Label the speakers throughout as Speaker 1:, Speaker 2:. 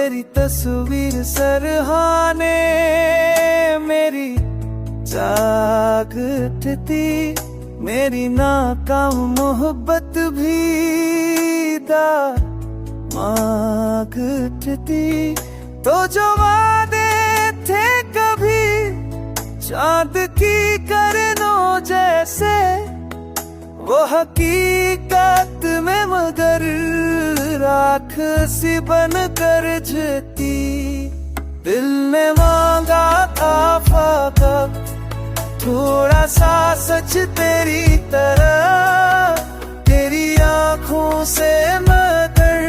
Speaker 1: तेरी तस्वीर सरहाने मेरी जाग उठती, मेरी नाकाम मोहब्बत भी मांग उठती। तो जो वादे थे कभी चांद की किरणों जैसे, वो हकीकत में मगर राख सी बन कर जती। दिल ने मांगा था फाका, थोड़ा सा सच तेरी तरह, तेरी आंखों से मगर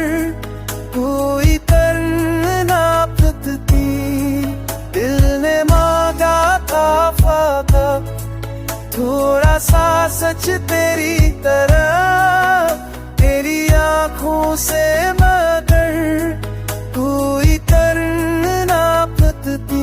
Speaker 1: कोई करना फतती। दिल ने मांगा था फाका, थोड़ा सा सच तेरी तरह, तेरी आंखों से मगर कोई करना फतती।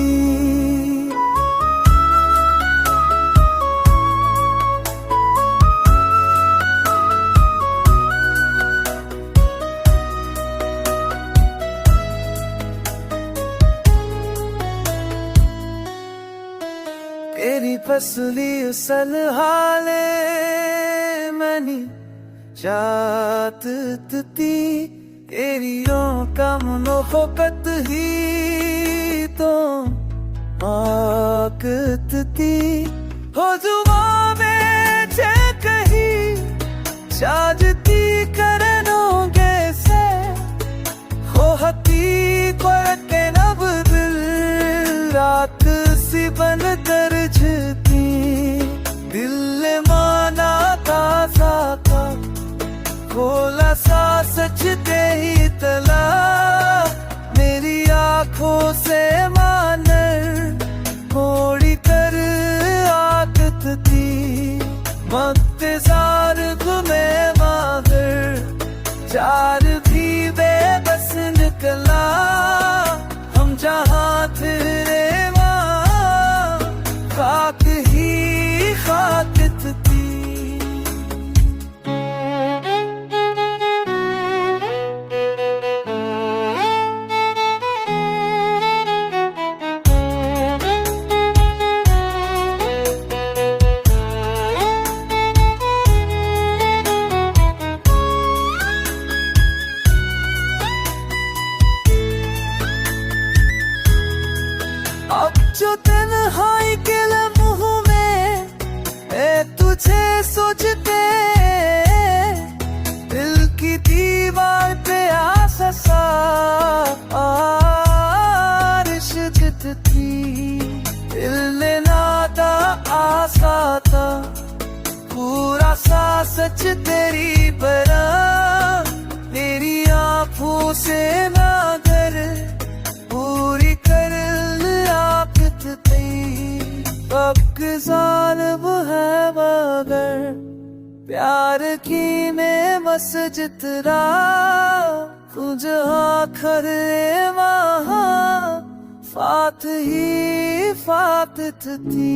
Speaker 1: तेरी फसली उसल हाले मनी जात ती, तेरी कम नोखत ही तो आकत ती। हो जुआ में चे कही साजती करनोगे से, हो हकीकत के नब दिल रात सी बन कर झती। दिल ने माना था साका, खोला सा सच तेरी तला, मेरी आंखों से मानर मोड़ी कर आकत थी। मख्तसार घुमे मागर चार भी बेबस निकला, हम जहाँ थे खाक ही खाकत थी। अब जो तन्हाई के लम्हों में तुझे सोचते, दिल की दीवार पे आसा बारिश गिरती। दिल ने नादा आसा था, पूरा सा सच तेरी बरा, तेरी आंखों से नागर पूरी कर जालिम है मगर प्यार की में मस जितना, तुझे खरे वहाँ फात ही फात थी।